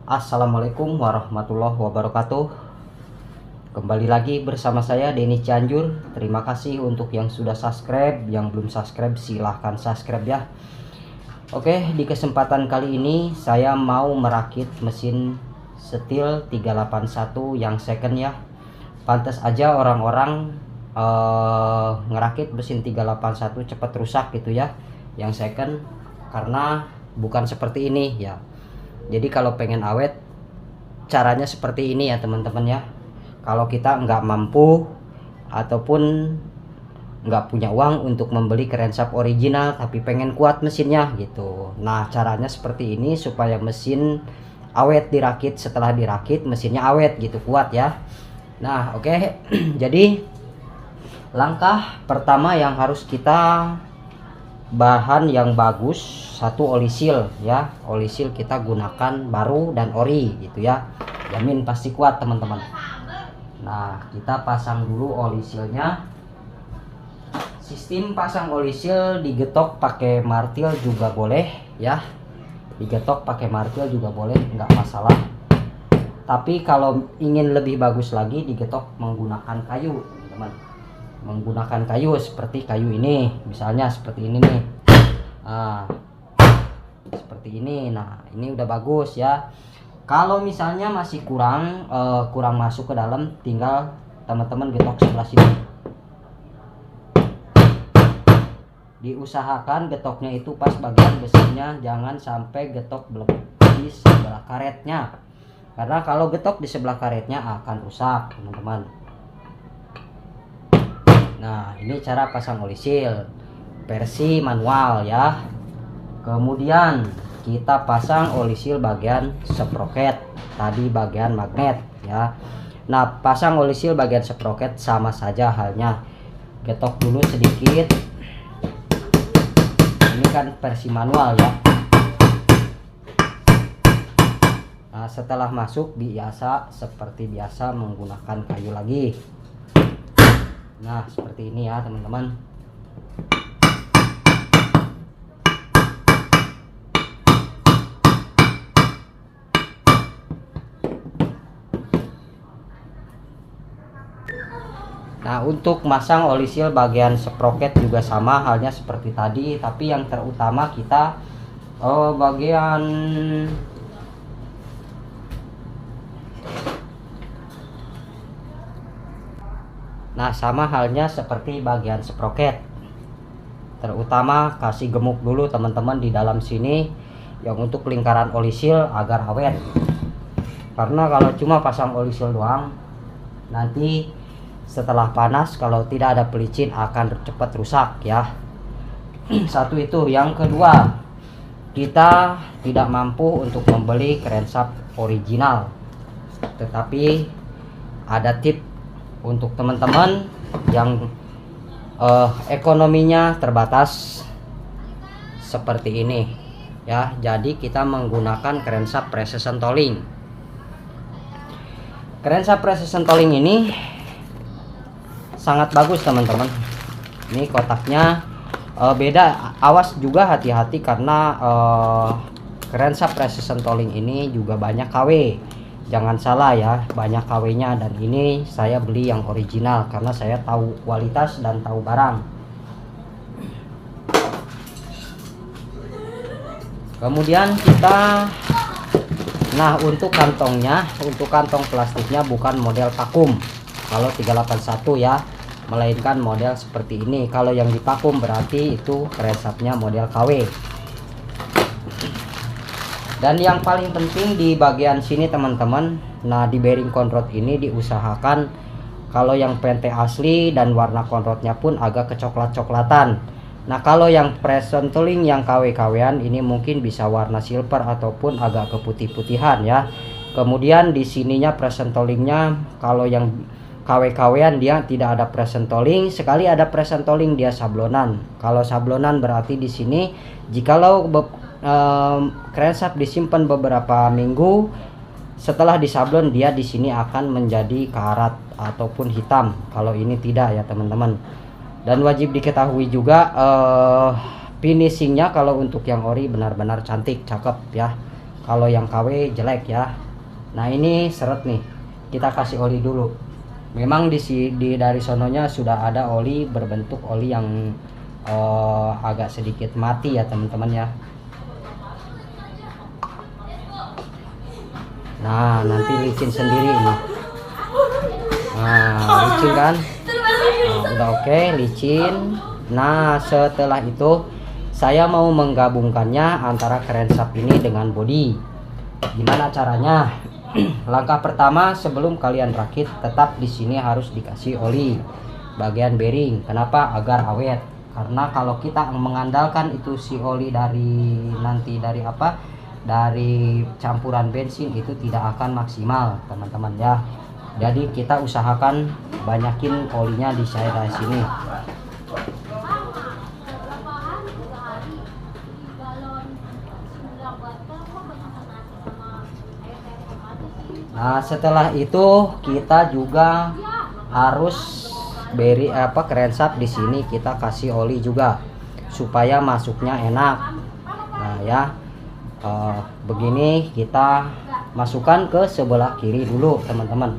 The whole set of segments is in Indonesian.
Assalamualaikum warahmatullahi wabarakatuh. Kembali lagi bersama saya Denny Cianjur. Terima kasih untuk yang sudah subscribe. Yang belum subscribe silahkan subscribe ya. Oke, di kesempatan kali ini saya mau merakit mesin Steel 381 yang second ya. Pantas aja orang-orang ngerakit mesin 381 cepat rusak gitu ya, yang second, karena bukan seperti ini ya. Jadi kalau pengen awet caranya seperti ini ya teman-teman ya. Kalau kita nggak mampu ataupun nggak punya uang untuk membeli crankshaft original tapi pengen kuat mesinnya gitu, nah caranya seperti ini supaya mesin awet dirakit. Setelah dirakit mesinnya awet gitu, kuat ya. Nah oke. Jadi langkah pertama yang harus kita, bahan yang bagus, satu oli seal ya. Oli seal kita gunakan baru dan ori gitu ya, jamin pasti kuat teman-teman. Nah kita pasang dulu oli sealnya. Sistem pasang oli seal, digetok pakai martil juga boleh ya, digetok pakai martil juga boleh, nggak masalah. Tapi kalau ingin lebih bagus lagi, digetok menggunakan kayu teman-teman, menggunakan kayu seperti kayu ini, misalnya seperti ini nih. Nah seperti ini. Nah ini udah bagus ya. Kalau misalnya masih kurang masuk ke dalam, tinggal teman-teman getok sebelah sini. Diusahakan getoknya itu pas bagian besinya, jangan sampai getok di sebelah karetnya, karena kalau getok di sebelah karetnya akan rusak teman-teman. Nah ini cara pasang oli seal versi manual ya. Kemudian kita pasang oli seal bagian sprocket, tadi bagian magnet ya. Nah pasang oli seal bagian sprocket sama saja halnya, getok dulu sedikit. Ini kan versi manual ya. Nah setelah masuk biasa, seperti biasa menggunakan kayu lagi. Nah seperti ini ya teman-teman. Nah untuk masang oli seal bagian sprocket juga sama halnya seperti tadi, tapi yang terutama kita bagian sama halnya seperti bagian sprocket. Terutama kasih gemuk dulu teman-teman di dalam sini yang untuk lingkaran oli seal agar awet. Karena kalau cuma pasang oli seal doang, nanti setelah panas kalau tidak ada pelicin akan cepat rusak ya. Satu itu. Yang kedua, kita tidak mampu untuk membeli crankshaft original, tetapi ada tip untuk teman-teman yang ekonominya terbatas seperti ini ya. Jadi kita menggunakan crankshaft precision tooling. Crankshaft precision tooling ini sangat bagus teman-teman. Ini kotaknya beda, awas juga hati-hati karena crankshaft precision tooling ini juga banyak KW. Jangan salah ya, banyak KW nya, dan ini saya beli yang original karena saya tahu kualitas dan tahu barang. Kemudian kita, nah untuk kantongnya, untuk kantong plastiknya bukan model vakum kalau 381 ya, melainkan model seperti ini. Kalau yang dipakum berarti itu crankshaftnya model KW. Dan yang paling penting di bagian sini teman-teman, nah di bearing conrod ini diusahakan kalau yang pente asli dan warna conrodnya pun agak kecoklat-coklatan. Nah kalau yang precision tooling yang KW-KW-an ini mungkin bisa warna silver ataupun agak keputih-putihan ya. Kemudian di sininya precision toolingnya, kalau yang KW-KW-an dia tidak ada precision tooling, sekali ada precision tooling dia sablonan. Kalau sablonan berarti di sini jikalau crankshaft disimpan beberapa minggu, setelah disablon dia di sini akan menjadi karat ataupun hitam. Kalau ini tidak ya teman-teman. Dan wajib diketahui juga finishingnya kalau untuk yang ori benar-benar cantik, cakep ya. Kalau yang KW jelek ya. Nah ini seret nih, kita kasih oli dulu. Memang di dari sononya sudah ada oli berbentuk oli yang agak sedikit mati ya teman-teman ya. Nah nanti licin sendiri ini. Nah licin kan. Nah, udah oke, licin. Nah setelah itu saya mau menggabungkannya antara crankshaft ini dengan bodi. Gimana caranya? Langkah pertama, sebelum kalian rakit, tetap di sini harus dikasih oli bagian bearing. Kenapa? Agar awet. Karena kalau kita mengandalkan itu si oli dari dari campuran bensin, itu tidak akan maksimal teman-teman ya. Jadi kita usahakan banyakin olinya di daerah sini. Nah setelah itu kita juga harus crankshaft di sini kita kasih oli juga supaya masuknya enak. Nah ya begini kita masukkan ke sebelah kiri dulu teman-teman,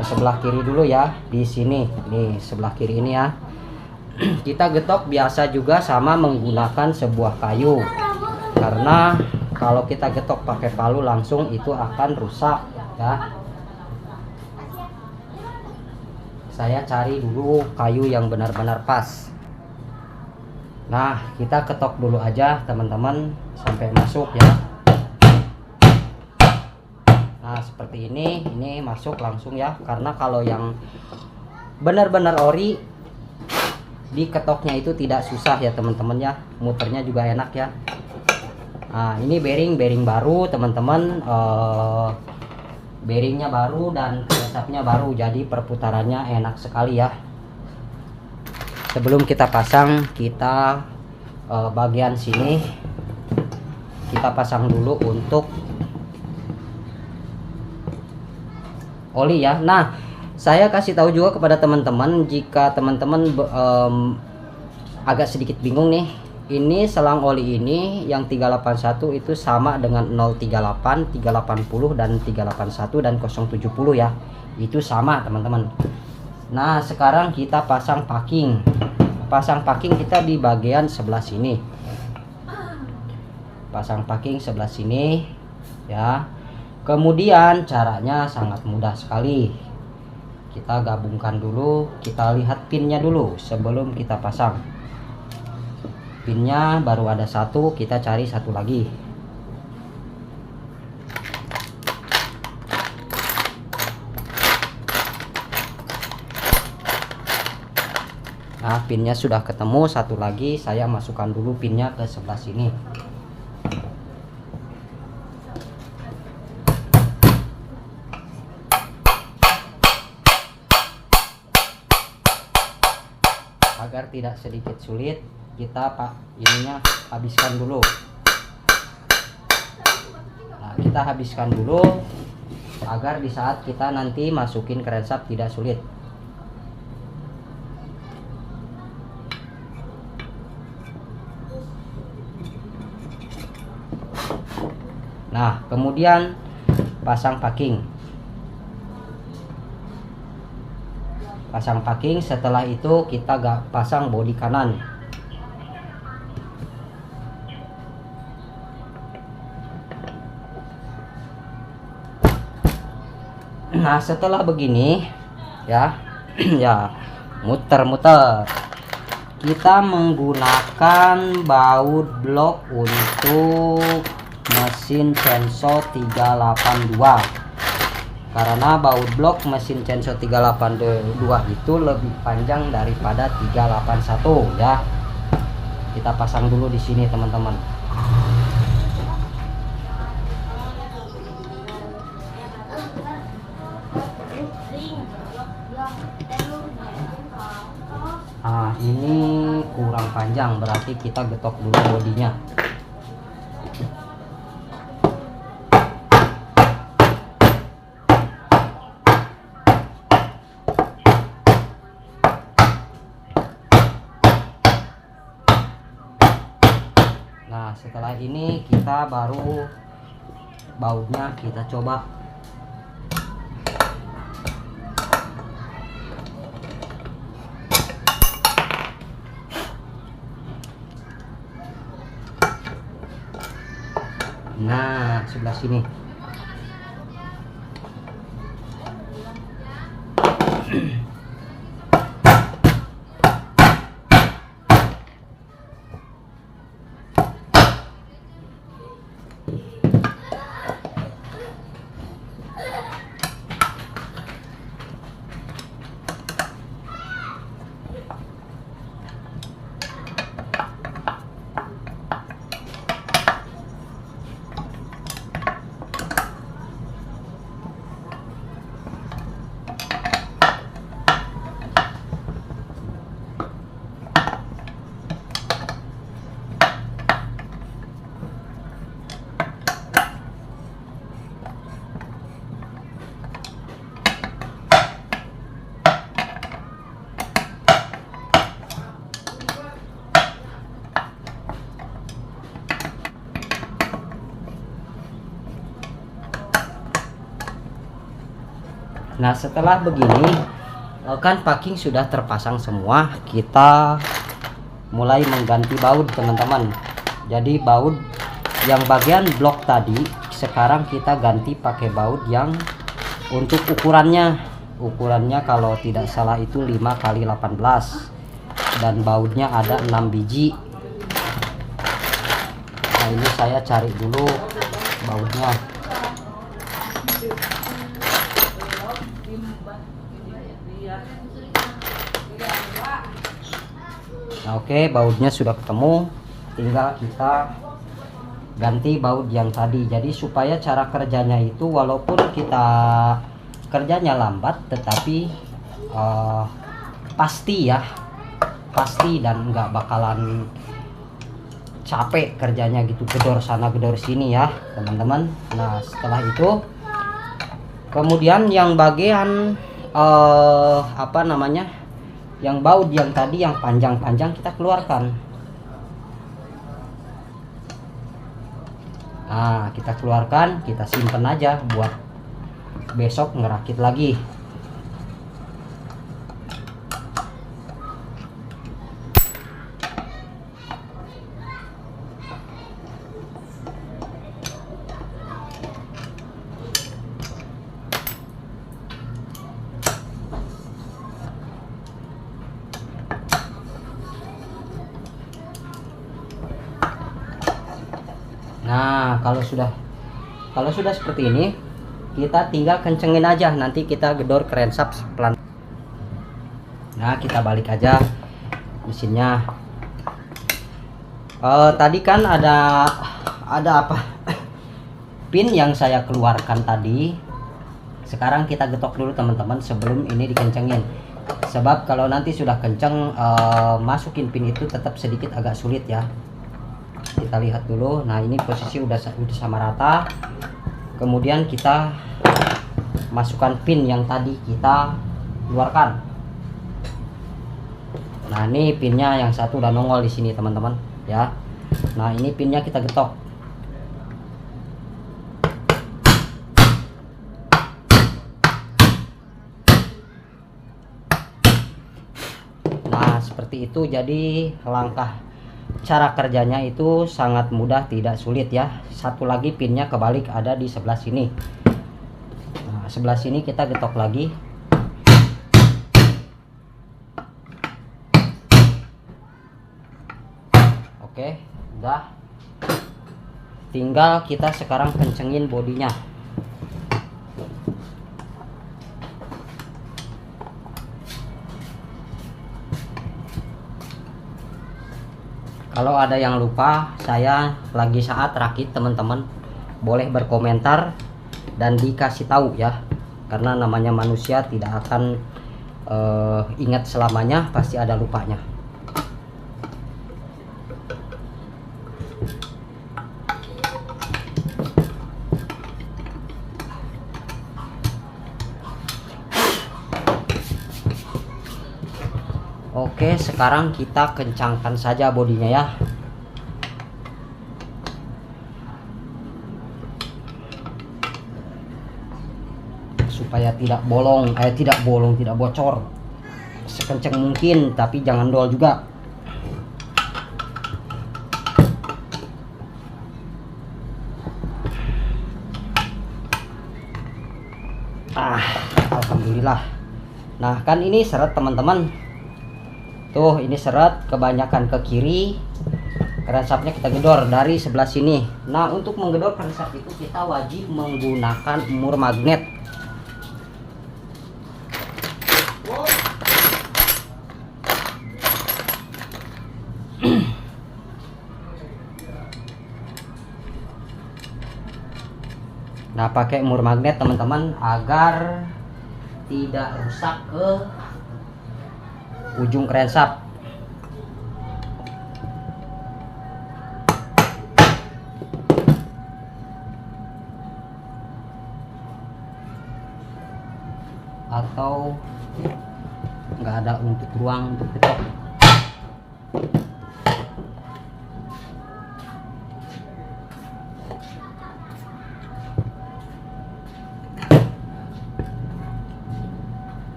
ke sebelah kiri dulu ya. Di sini nih sebelah kiri ini ya, kita getok biasa juga sama menggunakan sebuah kayu, karena kalau kita getok pakai palu langsung itu akan rusak ya. Saya cari dulu kayu yang benar-benar pas. Nah kita ketok dulu aja teman-teman sampai masuk ya. Nah seperti ini masuk langsung ya, karena kalau yang benar-benar ori diketoknya itu tidak susah ya teman-teman ya, muternya juga enak ya. Nah ini bearing baru teman-teman, bearingnya baru dan crankshaftnya baru, jadi perputarannya enak sekali ya. Sebelum kita pasang, kita bagian sini kita pasang dulu untuk oli ya. Nah saya kasih tahu juga kepada teman-teman, jika teman-teman agak sedikit bingung nih, ini selang oli ini yang 381 itu sama dengan 038, 380 dan 381 dan 070 ya. Itu sama teman-teman. Nah sekarang kita pasang packing. Pasang packing kita di bagian sebelah sini. Pasang packing sebelah sini ya. Kemudian caranya sangat mudah sekali. Kita gabungkan dulu, kita lihat pinnya dulu sebelum kita pasang. Pinnya baru ada satu, kita cari satu lagi. Nah pinnya sudah ketemu, satu lagi saya masukkan dulu pinnya ke sebelah sini. Agar tidak sedikit sulit, kita ininya habiskan dulu. Nah kita habiskan dulu agar di saat kita nanti masukin crankshaft tidak sulit. Nah kemudian pasang packing. Pasang packing, setelah itu kita pasang bodi kanan. Nah setelah begini ya ya muter-muter, kita menggunakan baut blok untuk mesin Censo 382, karena baut blok mesin Censo 382 itu lebih panjang daripada 381 ya. Kita pasang dulu di sini teman-teman. Nah ini kurang panjang, berarti kita getok dulu bodinya. Nah setelah ini kita baru bautnya kita coba. Nah, sebelah sini. Nah, setelah begini kan packing sudah terpasang semua, kita mulai mengganti baut teman-teman. Jadi baut yang bagian blok tadi sekarang kita ganti pakai baut yang untuk ukurannya kalau tidak salah itu 5x18 dan bautnya ada 6 biji. Nah, ini saya cari dulu bautnya. Nah, oke, bautnya sudah ketemu, tinggal kita ganti baut yang tadi. Jadi supaya cara kerjanya itu walaupun kita kerjanya lambat tetapi pasti dan nggak bakalan capek kerjanya gitu, gedor sana gedor sini ya teman-teman. Nah, setelah itu kemudian yang bagian apa namanya, yang baut yang tadi yang panjang-panjang kita keluarkan. Nah, kita keluarkan, kita simpen aja buat besok ngerakit lagi. Nah, kalau sudah seperti ini, kita tinggal kencengin aja, nanti kita gedor crankshaft pelan. Nah, kita balik aja mesinnya. Tadi kan ada apa? Pin yang saya keluarkan tadi. Sekarang kita getok dulu teman-teman sebelum ini dikencengin. Sebab kalau nanti sudah kenceng masukin pin itu tetap sedikit agak sulit ya. Kita lihat dulu. Nah, ini posisi udah sama rata. Kemudian kita masukkan pin yang tadi kita keluarkan. Nah, ini pinnya yang satu udah nongol di sini teman-teman ya. Nah, ini pinnya kita getok. Nah, seperti itu. Jadi langkah cara kerjanya itu sangat mudah, tidak sulit ya. Satu lagi pinnya kebalik ada di sebelah sini. Nah, sebelah sini kita getok lagi. Oke, udah. Tinggal kita sekarang kencengin bodinya. Kalau ada yang lupa, saya lagi saat rakit teman-teman, boleh berkomentar dan dikasih tahu ya. Karena namanya manusia tidak akan ingat selamanya, pasti ada lupanya. Oke, sekarang kita kencangkan saja bodinya ya. supaya tidak tidak bocor sekencang mungkin, tapi jangan dol juga. Alhamdulillah. Nah kan ini seret teman-teman, tuh ini seret kebanyakan ke kiri, kerensapnya kita gedor dari sebelah sini. Nah untuk menggedor kerensap itu kita wajib menggunakan mur magnet. Nah pakai mur magnet teman-teman agar tidak rusak ke ujung kerensap. Atau nggak ada untuk ruang untuk ketok.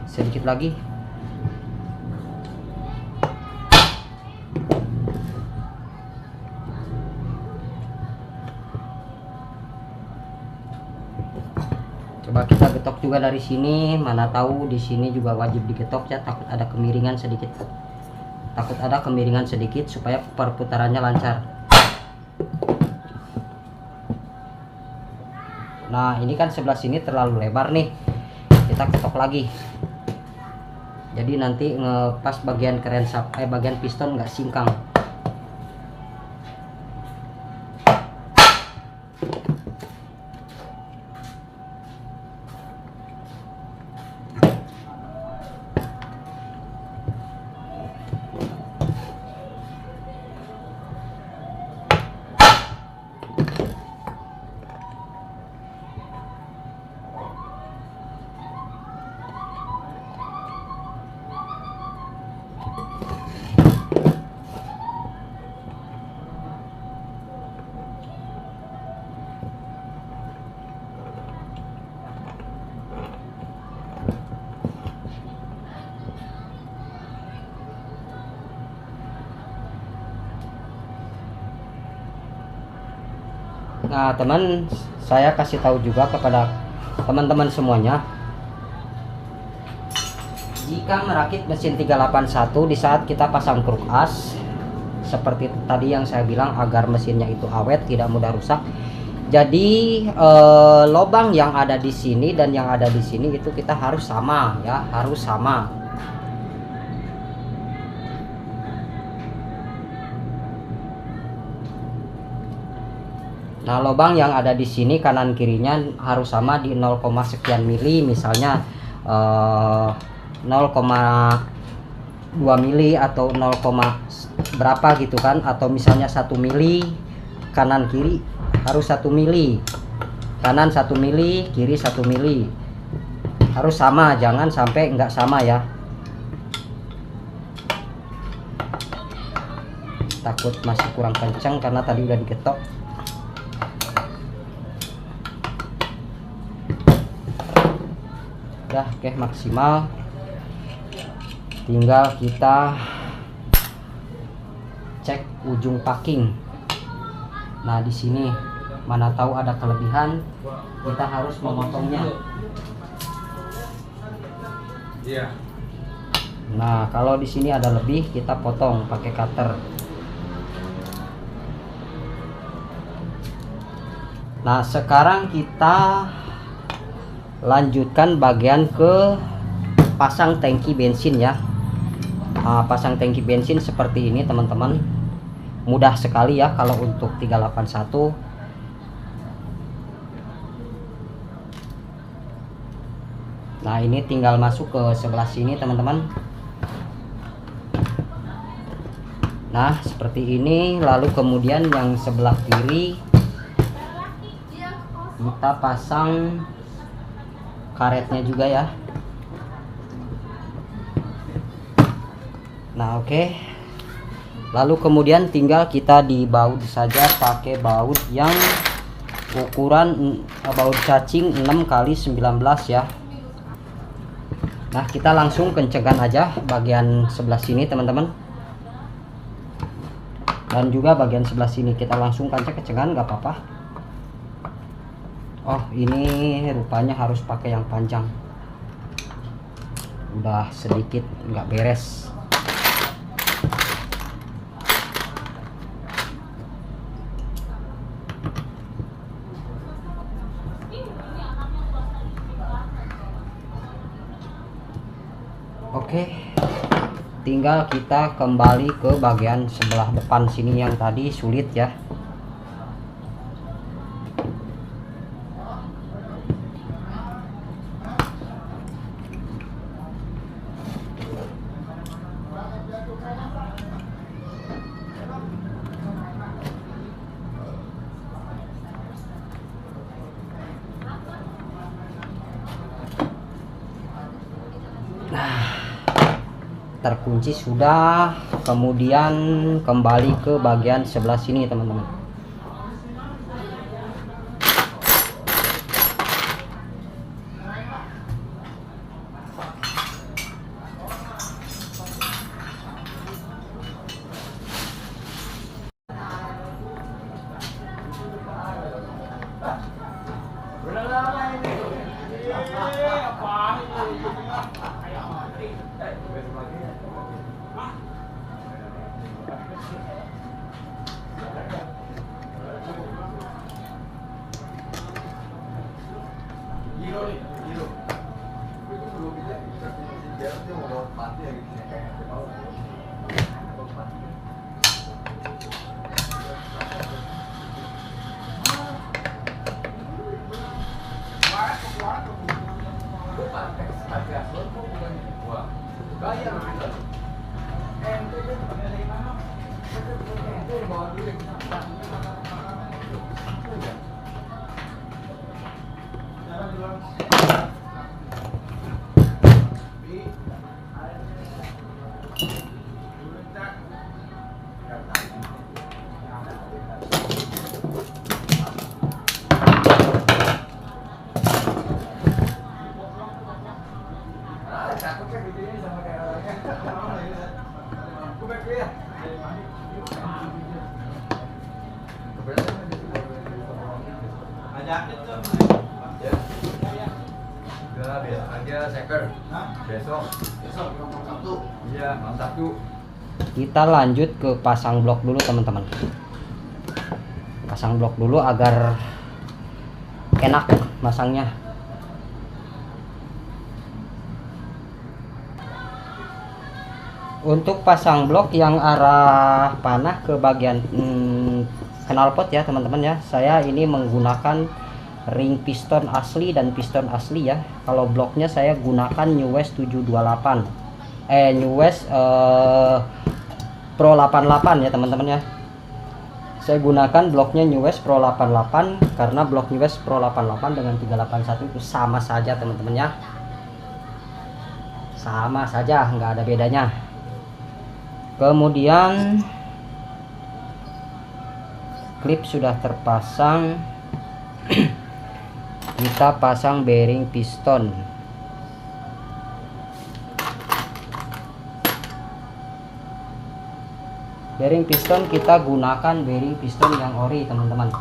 Sedikit lagi. Coba kita getok juga dari sini, mana tahu di sini juga wajib digetok ya, takut ada kemiringan sedikit. Takut ada kemiringan sedikit supaya perputarannya lancar. Nah, ini kan sebelah sini terlalu lebar nih. Kita ketok lagi. Jadi nanti ngepas bagian kerensap, bagian piston nggak singkang. Nah teman, saya kasih tahu juga kepada teman-teman semuanya, jika merakit mesin 381 di saat kita pasang kruk as seperti tadi yang saya bilang, agar mesinnya itu awet, tidak mudah rusak. Jadi lubang yang ada di sini dan yang ada di sini itu kita harus sama ya, harus sama. Nah, lubang yang ada di sini kanan kirinya harus sama di 0, sekian mili, misalnya 0,2 mili atau 0, berapa gitu kan, atau misalnya 1 mili, kanan kiri harus 1 mili, kanan 1 mili, kiri 1 mili, harus sama, jangan sampai enggak sama ya, takut masih kurang kencang karena tadi udah digetok. Udah, oke, maksimal. Tinggal kita cek ujung packing. Nah, di sini mana tahu ada kelebihan, kita harus memotongnya. Iya. Nah, kalau di sini ada lebih, kita potong pakai cutter. Nah, sekarang kita lanjutkan bagian ke pasang tangki bensin ya. Nah, pasang tangki bensin seperti ini teman-teman, mudah sekali ya kalau untuk 381. Nah, ini tinggal masuk ke sebelah sini teman-teman. Nah, seperti ini. Lalu kemudian yang sebelah kiri kita pasang karetnya juga ya. Nah, oke. Lalu kemudian tinggal kita dibaut saja pakai baut yang ukuran baut cacing 6 kali 19 ya. Nah, kita langsung kencengkan aja bagian sebelah sini teman-teman, dan juga bagian sebelah sini kita langsung kencengkan, nggak apa-apa. Oh, ini rupanya harus pakai yang panjang, udah sedikit nggak beres. Oke, tinggal kita kembali ke bagian sebelah depan sini yang tadi sulit ya. Terkunci sudah, kemudian kembali ke bagian sebelah sini teman-teman. Kita lanjut ke pasang blok dulu teman-teman. Pasang blok dulu agar enak masangnya. Untuk pasang blok yang arah panah ke bagian knalpot ya teman-teman ya, saya ini menggunakan ring piston asli dan piston asli ya. Kalau bloknya saya gunakan New West 728, New West Pro 88 ya teman-teman ya. Saya gunakan bloknya New West Pro 88 karena blok New West Pro 88 dengan 381 itu sama saja teman-teman ya, sama saja, nggak ada bedanya. Kemudian klip sudah terpasang. Kita pasang bearing piston. Bearing piston kita gunakan bearing piston yang ori teman-teman.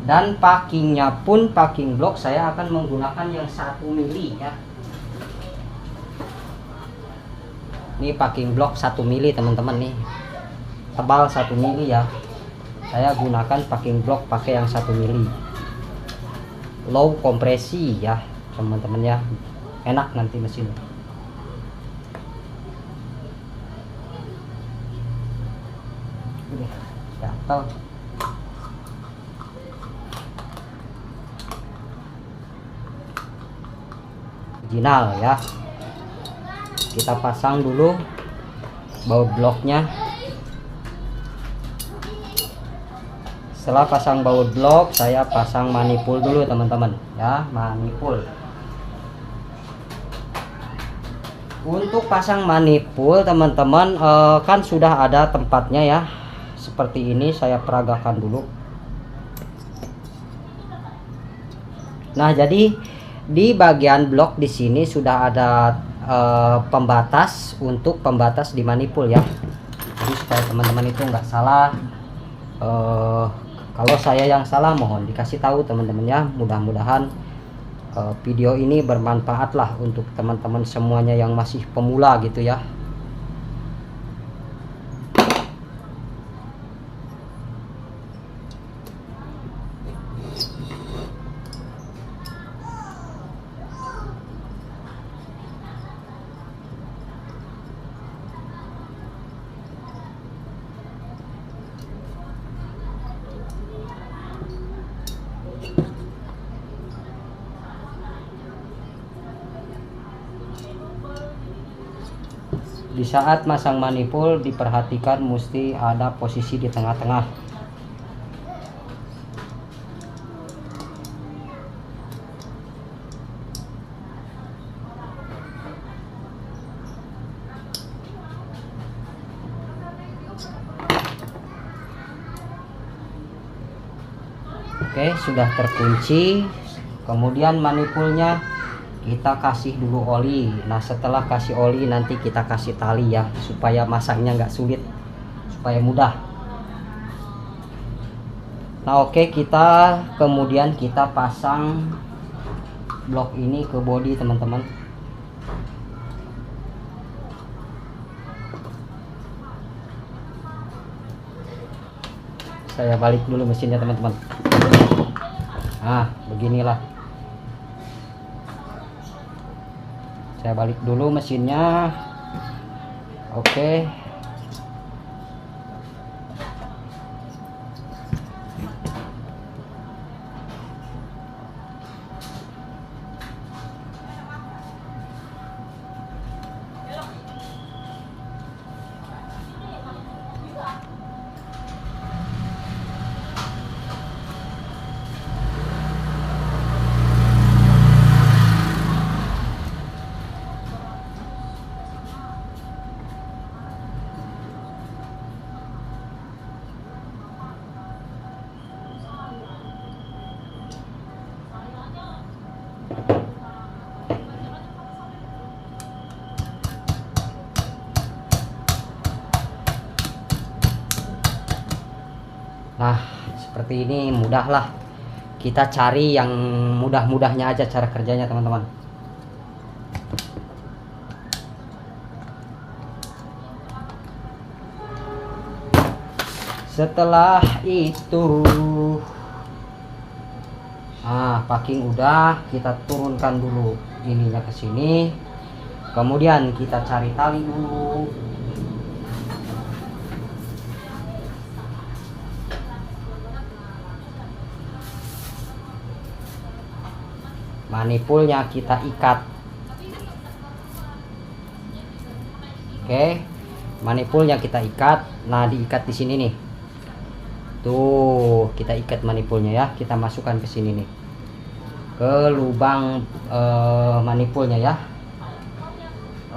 Dan packingnya pun packing blok saya akan menggunakan yang 1 mili ya. Ini packing blok 1 mili teman-teman nih, tebal 1 mili ya. Saya gunakan packing blok pakai yang 1 mili, low kompresi ya teman-teman ya, enak nanti mesin. Gatal. Original ya. Kita pasang dulu baut bloknya. Setelah pasang baut blok, saya pasang manifold dulu teman-teman ya, manifold. Untuk pasang manifold teman-teman, kan sudah ada tempatnya ya. Seperti ini saya peragakan dulu. Nah, jadi di bagian blok di sini sudah ada pembatas untuk pembatas di manifold ya. Jadi supaya teman-teman itu nggak salah. Kalau saya yang salah mohon dikasih tahu teman-teman ya. Mudah-mudahan video ini bermanfaat lah untuk teman-teman semuanya yang masih pemula gitu ya. Di saat masang manifold diperhatikan mesti ada posisi di tengah-tengah. Oke, sudah terkunci. Kemudian manifoldnya kita kasih dulu oli. Nah, setelah kasih oli nanti kita kasih tali ya, supaya masangnya nggak sulit, supaya mudah. Nah, oke, kita kemudian kita pasang blok ini ke bodi teman-teman. Saya balik dulu mesinnya teman-teman. Nah, beginilah. Saya balik dulu mesinnya. Oke. Nah, seperti ini mudahlah. Kita cari yang mudah-mudahnya aja cara kerjanya teman-teman. Setelah itu, packing udah, kita turunkan dulu ininya ke sini. Kemudian kita cari tali dulu. Manifoldnya kita ikat. Oke, manifoldnya kita ikat. Nah, diikat di sini nih. Tuh, kita ikat manifoldnya ya. Kita masukkan ke sini nih, ke lubang manifoldnya ya.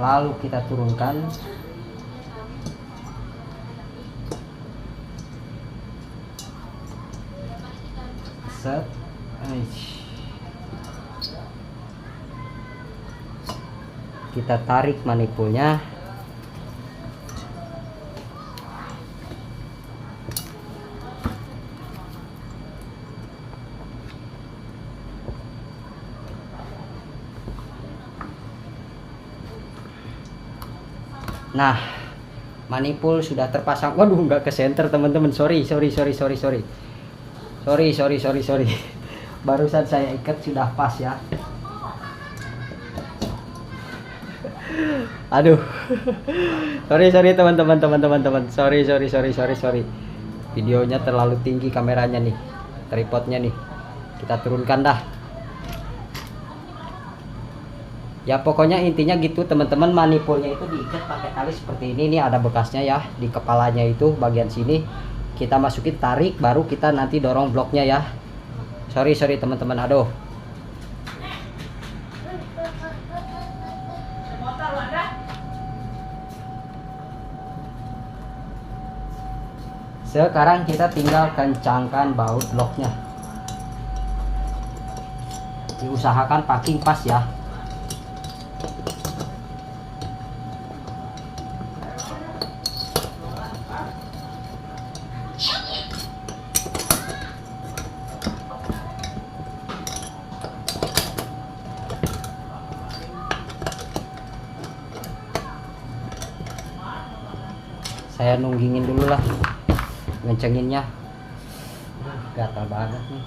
Lalu kita turunkan. Set. Kita tarik manifoldnya. Nah, manifold sudah terpasang. Waduh, nggak ke center teman-teman. Sorry. Barusan saya ikat sudah pas ya. Aduh. Sorry teman-teman. Sorry. Videonya terlalu tinggi kameranya nih. Tripodnya nih. Kita turunkan dah. Ya pokoknya intinya gitu teman-teman, manifoldnya itu diikat pakai tali seperti ini. Nih ada bekasnya ya di kepalanya itu bagian sini. Kita masukin, tarik, baru kita nanti dorong bloknya ya. Sorry teman-teman. Aduh. Sekarang kita tinggal kencangkan baut bloknya. Diusahakan packing pas ya. Saya nunggingin dulu lah ngencenginnya, gatal banget nih.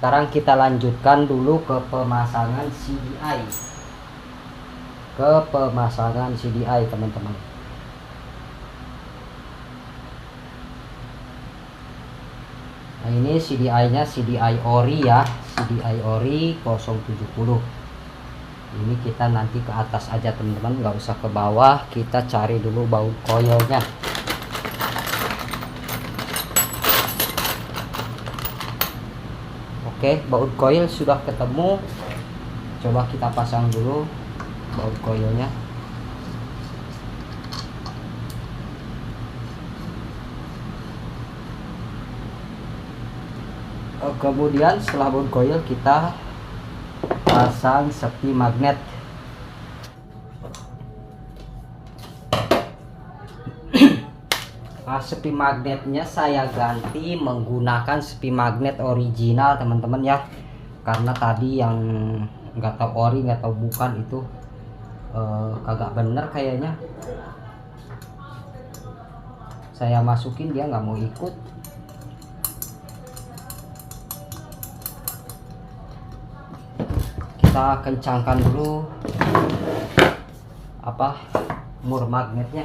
Sekarang kita lanjutkan dulu ke pemasangan CDI. Teman-teman. Nah, ini CDI-nya CDI ori ya, CDI ori 070. Ini kita nanti ke atas aja teman-teman, nggak usah ke bawah. Kita cari dulu baut coilnya. Oke, baut coil sudah ketemu. Coba kita pasang dulu baut coilnya. Kemudian setelah baut coil kita pasang sepi magnet. Sepi magnetnya saya ganti menggunakan sepi magnet original teman-teman ya, karena tadi yang nggak tahu ori nggak tahu bukan itu kagak bener kayaknya. Saya masukin dia nggak mau ikut. Kita kencangkan dulu mur magnetnya.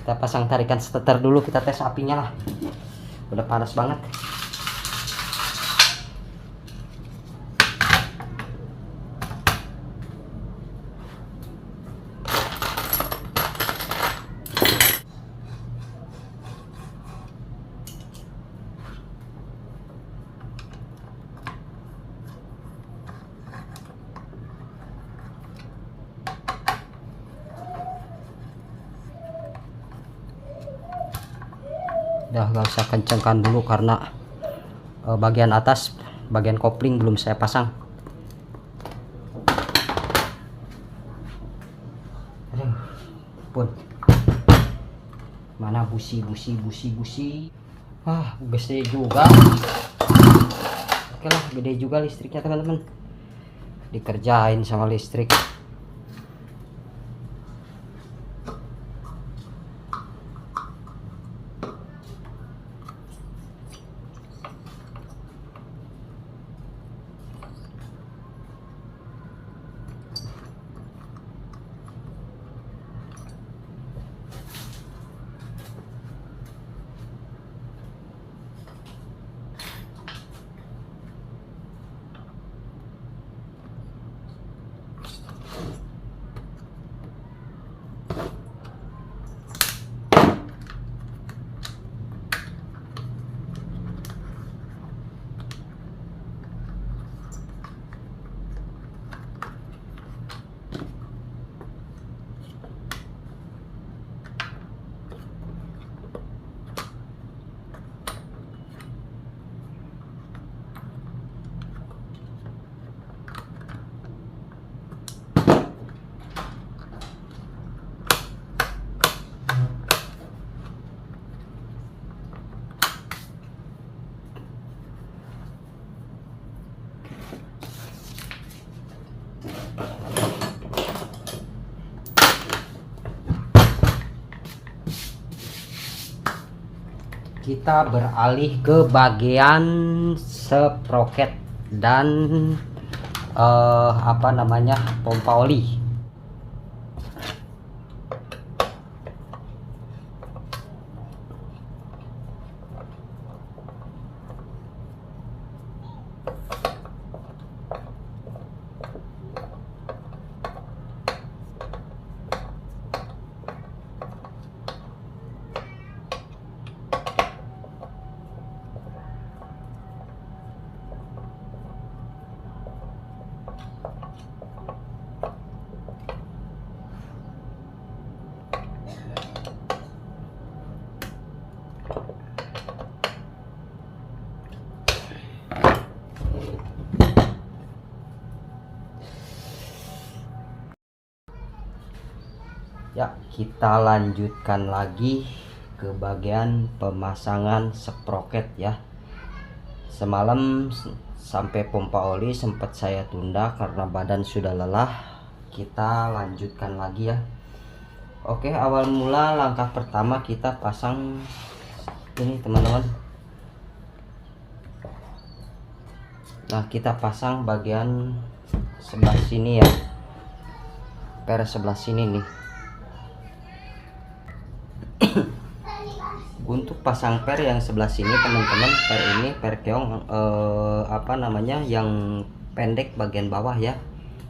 Kita pasang tarikan starter dulu, kita tes apinya lah. Udah panas banget. Udah gak usah kencengkan dulu karena bagian atas, bagian kopling belum saya pasang. Aduh, pun mana busi. Wah, gede juga. Oke lah, gede juga listriknya teman-teman. Dikerjain sama listrik. kita beralih ke bagian sprocket dan apa namanya, pompa oli. Ya, kita lanjutkan lagi ke bagian pemasangan sprocket ya. Semalam sampai pompa oli sempat saya tunda karena badan sudah lelah. Kita lanjutkan lagi ya. Oke, awal mula langkah pertama kita pasang ini teman-teman. Nah, kita pasang bagian sebelah sini ya, per sebelah sini nih. Untuk pasang per yang sebelah sini teman-teman, per ini per keong apa namanya, yang pendek bagian bawah ya,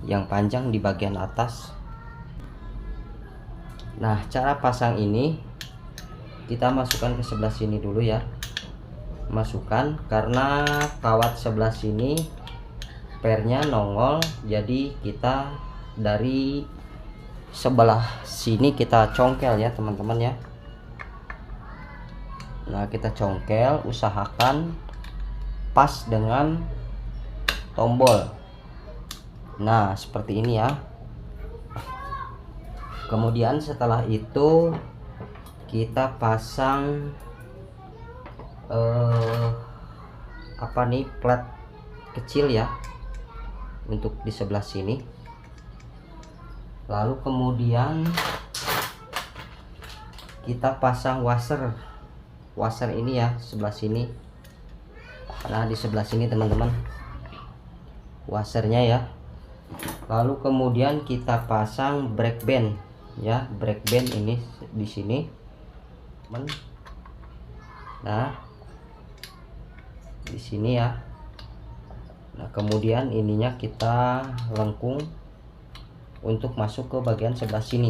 yang panjang di bagian atas. Nah, cara pasang ini kita masukkan ke sebelah sini dulu ya, masukkan karena kawat sebelah sini pernya nongol, jadi kita dari sebelah sini kita congkel ya teman-teman ya. Nah, kita congkel, usahakan pas dengan tombol. Nah, seperti ini ya. Kemudian setelah itu kita pasang apa nih, plat kecil ya untuk di sebelah sini. Lalu kemudian kita pasang washer ini ya, sebelah sini. Nah, di sebelah sini teman-teman washernya ya. Lalu kemudian kita pasang brake band ya, brake band ini di sini. Nah, di sini ya. Nah, kemudian ininya kita lengkung untuk masuk ke bagian sebelah sini.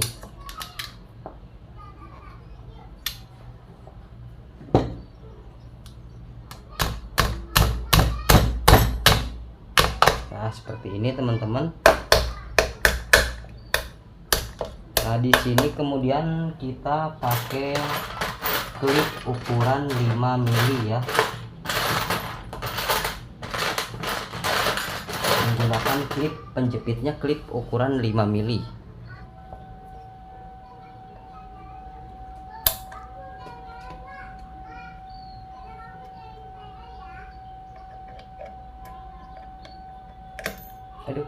Nah, seperti ini teman-teman. Nah, di sini kemudian kita pakai klip ukuran 5 mili ya. Menggunakan klip penjepitnya, klip ukuran 5 mili. Aduh.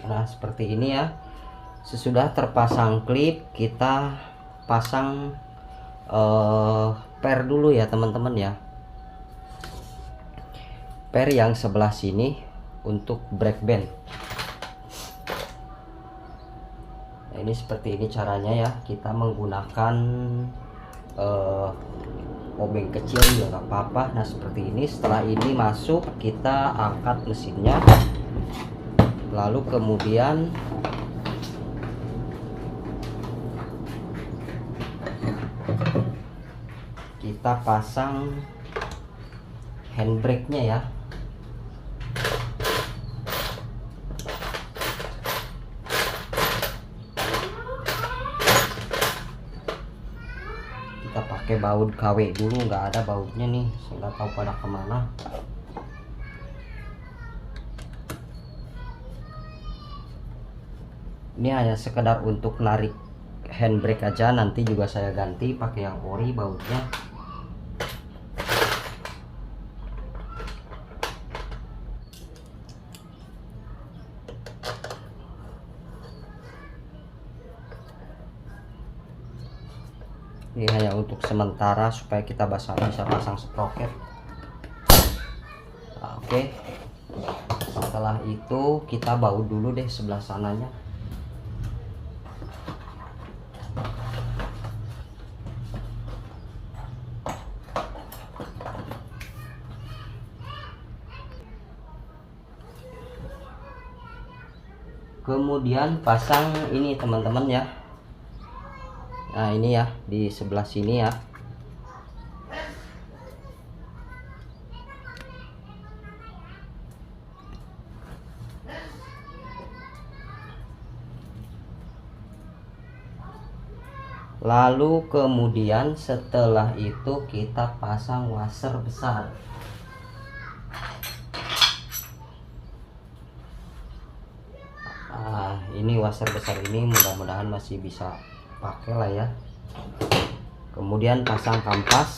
Nah, seperti ini ya. Sesudah terpasang klip, kita pasang per dulu ya teman-teman ya. Per yang sebelah sini untuk brake band. Nah, ini seperti ini caranya ya. Kita menggunakan obeng kecil juga nggak apa-apa. Nah, seperti ini. Setelah ini masuk, kita angkat mesinnya. Lalu kemudian kita pasang handbrake-nya ya. Kita pakai baut KW dulu, nggak ada bautnya nih, saya nggak tahu pada kemana. Ini hanya sekedar untuk narik handbrake aja, nanti juga saya ganti pakai yang ori bautnya. Ini hanya untuk sementara supaya kita bisa pasang sprocket. Nah, oke. Setelah itu kita baut dulu deh sebelah sananya. Kemudian pasang ini teman-teman ya. Nah ini ya di sebelah sini ya. Lalu kemudian setelah itu kita pasang washer besar. Nah ini washer besar ini mudah-mudahan masih bisa pakai lah ya. Kemudian pasang kampas.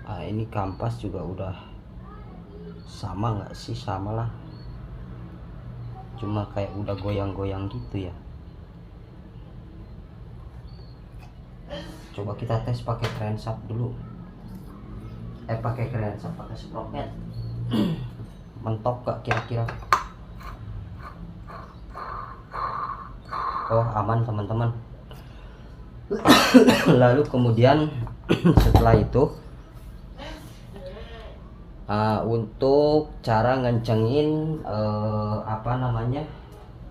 Nah ini kampas juga udah sama nggak sih? Sama lah, cuma kayak udah goyang-goyang gitu ya. Coba kita tes pakai crankshaft dulu. Pakai crankshaft, pakai sprocket. Mentok gak kira-kira? Oh aman teman-teman. Lalu kemudian setelah itu untuk cara ngencengin apa namanya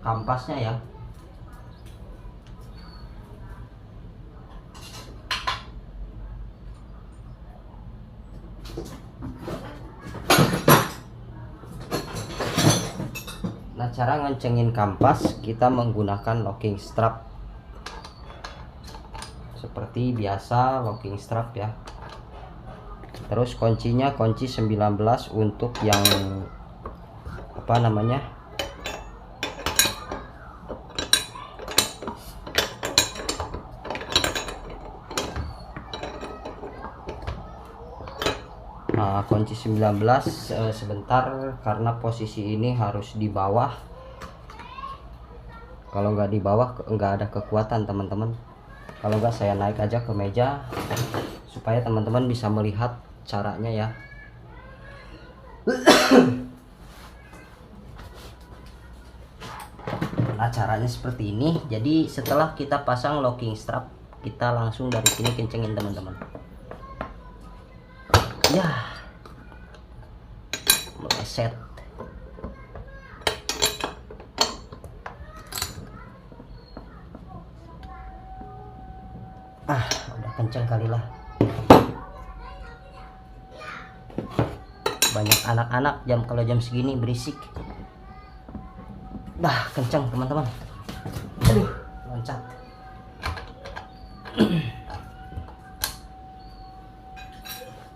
kampasnya ya. Nah cara ngencengin kampas kita menggunakan locking strap seperti biasa, locking strap ya. Terus kuncinya kunci 19 untuk yang apa namanya kunci 19 sebentar karena posisi ini harus di bawah. Kalau nggak di bawah nggak ada kekuatan teman-teman. Kalau nggak saya naik aja ke meja supaya teman-teman bisa melihat caranya ya. Nah caranya seperti ini. Jadi setelah kita pasang locking strap, kita langsung dari sini kencengin teman-teman ya, meleset. Udah kenceng kali lah. Banyak anak-anak kalau jam segini berisik. Kenceng teman-teman. Aduh, loncat.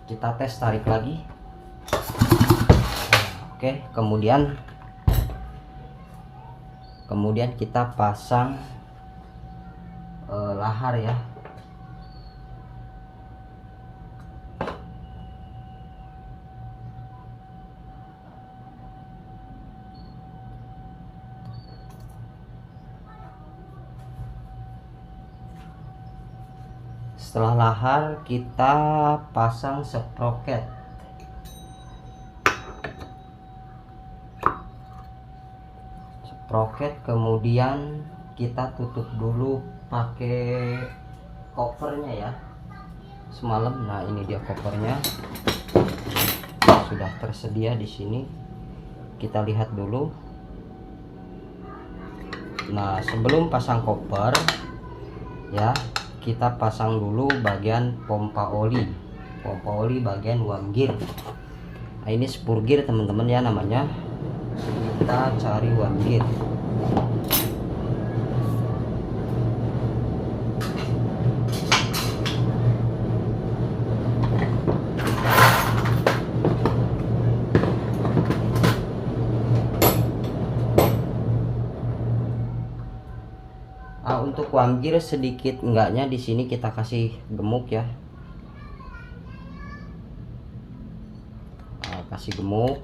Kita tes tarik lagi. Oke, kemudian kita pasang lahar ya. Setelah lahar kita pasang sprocket. Kemudian kita tutup dulu pakai covernya ya semalam. Nah ini dia covernya sudah tersedia di sini. Kita lihat dulu. Nah sebelum pasang cover ya, kita pasang dulu bagian pompa oli bagian one gear. Nah ini spur gear teman-teman ya namanya. Kita cari one gear. untuk wanggir sedikit enggaknya di sini kita kasih gemuk ya. Nah, kasih gemuk.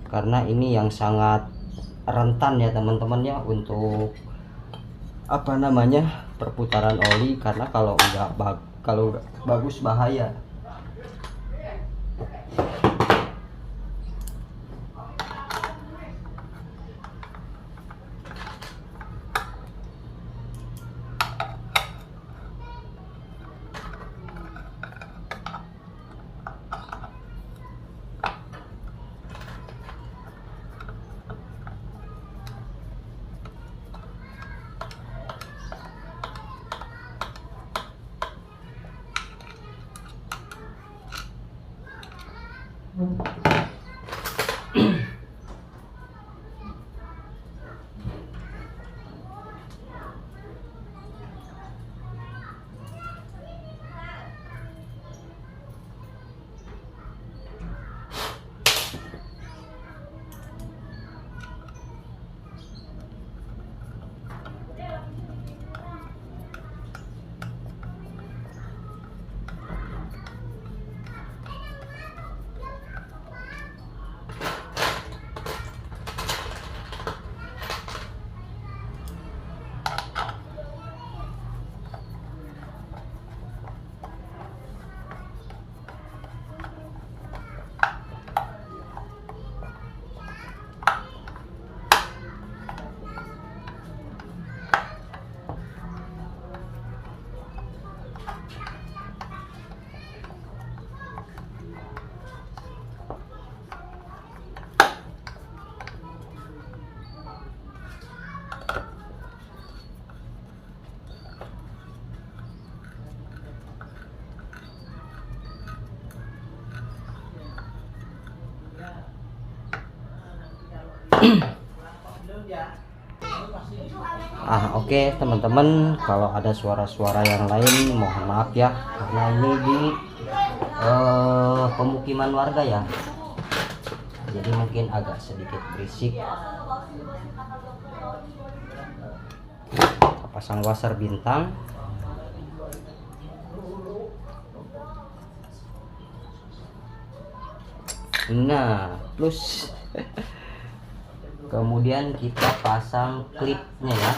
Karena ini yang sangat rentan ya teman-teman ya untuk apa namanya perputaran oli, karena kalau enggak bagus bahaya. Oke teman-teman, kalau ada suara-suara yang lain mohon maaf ya, karena ini di pemukiman warga ya, jadi mungkin agak sedikit berisik. Kita pasang washer bintang. Nah, plus kemudian kita pasang klipnya ya.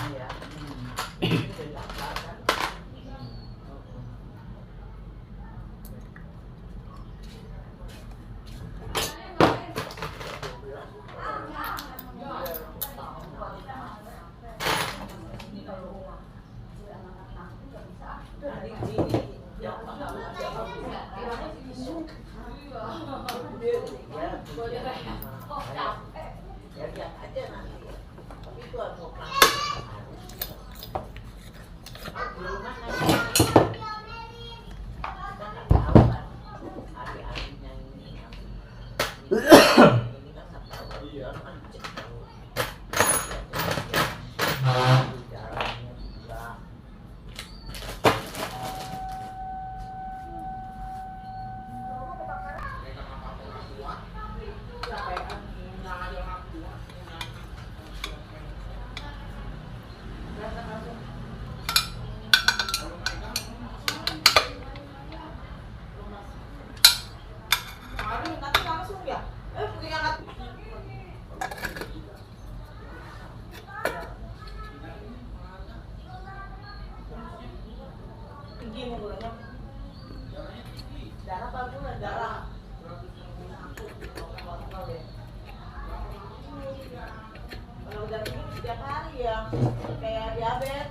Kayak diabetes.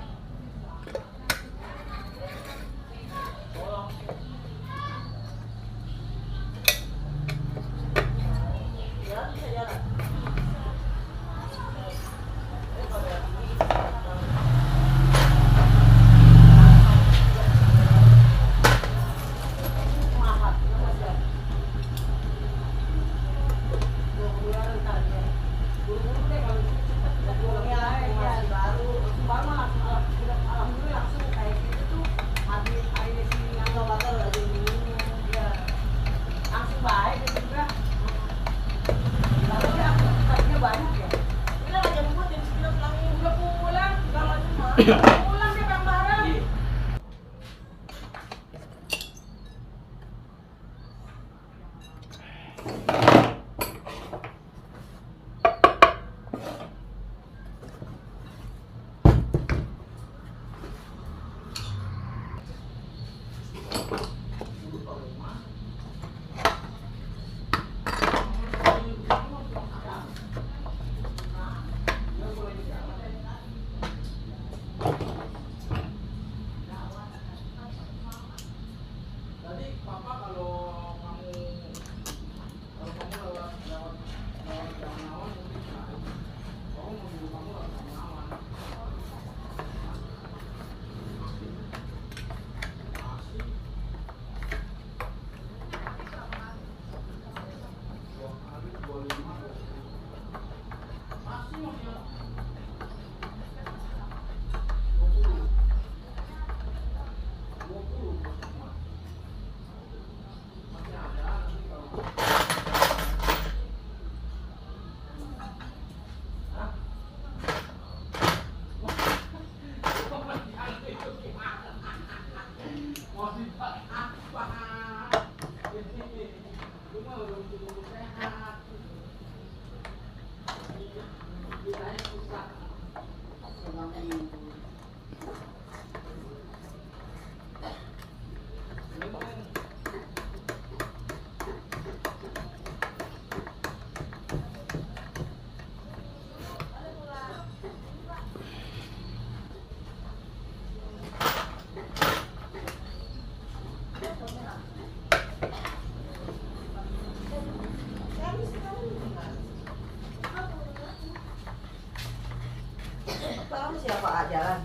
Siapa aja.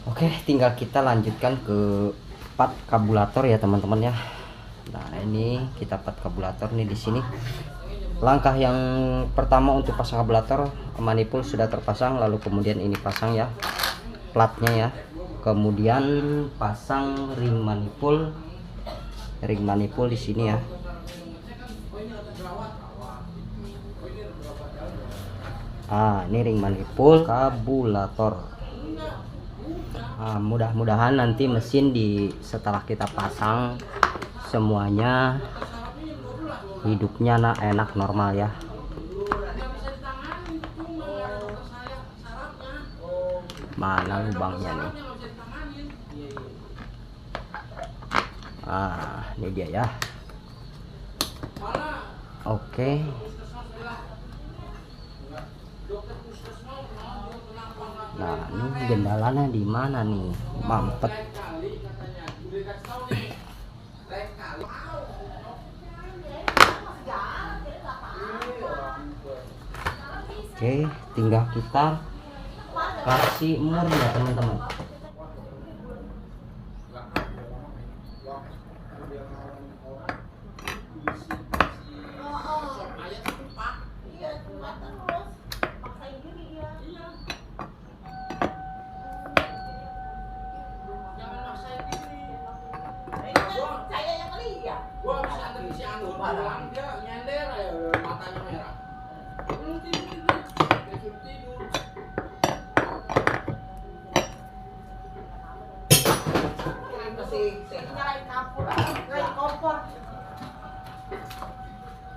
Oke, tinggal kita lanjutkan ke part kabulator ya teman-teman ya. Nah, ini kita part kabulator nih di sini. Langkah yang pertama untuk pasang kabulator, manifold sudah terpasang, lalu kemudian ini pasang ya platnya ya. Kemudian pasang ring manifold di sini ya. Ini ring manifold kabulator. Mudah-mudahan nanti mesin setelah kita pasang semuanya hidupnya enak normal ya. Mana lubangnya nih? Ini dia ya. Oke. Nah, ini kendalanya di mana nih? Mampet. Oke, tinggal kita kasih mur ya teman-teman.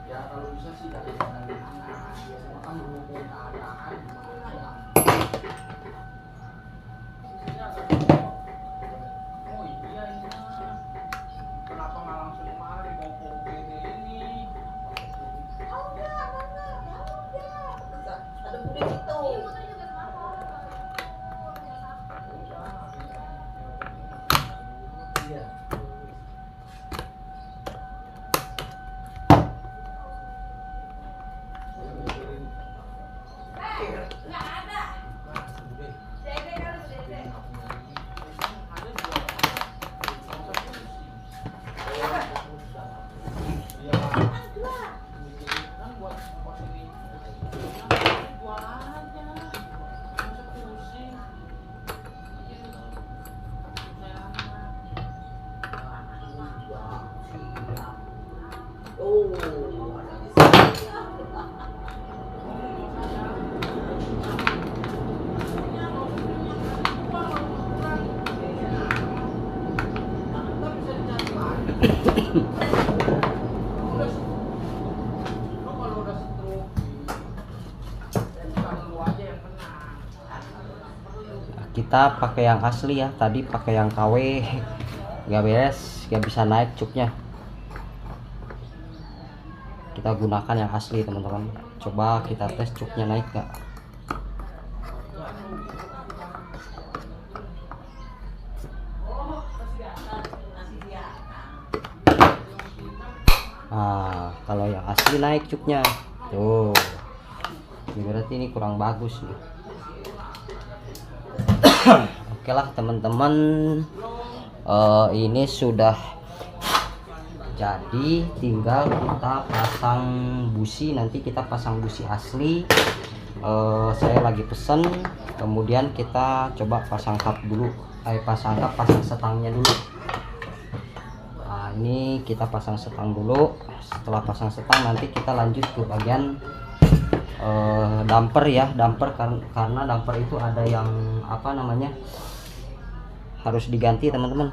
Ya kalau bisa sih dari anak biasanya kan mengumpulkan keadaan gimana ya. Oh iya ini kenapa nggak langsung kemarin dibawa ke UGD ini? Ada budi situ. Iya. Oh, ada di sini. Kita pakai yang asli ya, tadi pakai yang KW nggak beres, nggak bisa naik cuknya. Kita gunakan yang asli teman-teman, coba kita tes cuknya naik nggak. Nah, kalau yang asli naik cuknya tuh, ini berarti ini kurang bagus nih. Oke lah teman-teman, ini sudah jadi, tinggal kita pasang busi. Nanti kita pasang busi asli. Saya lagi pesen, kemudian kita coba pasang kap dulu, pasang setangnya dulu. Nah, ini kita pasang setang dulu. Setelah pasang setang nanti kita lanjut ke bagian damper ya, damper karena damper itu ada yang apa namanya, harus diganti teman-teman.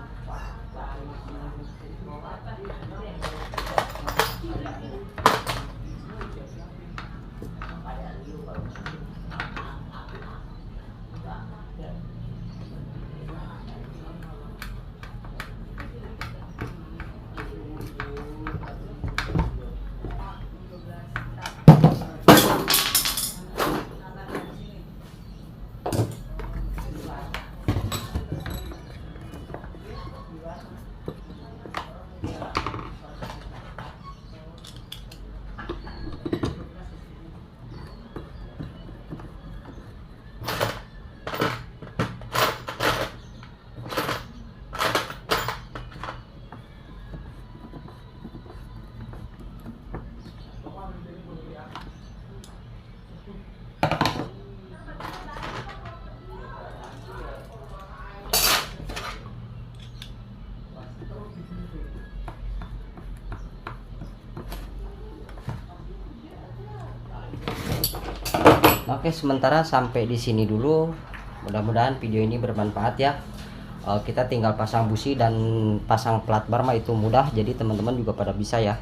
Oke, sementara sampai di sini dulu. Mudah-mudahan video ini bermanfaat ya. Kita tinggal pasang busi dan pasang plat bar mah itu mudah, jadi teman-teman juga pada bisa ya.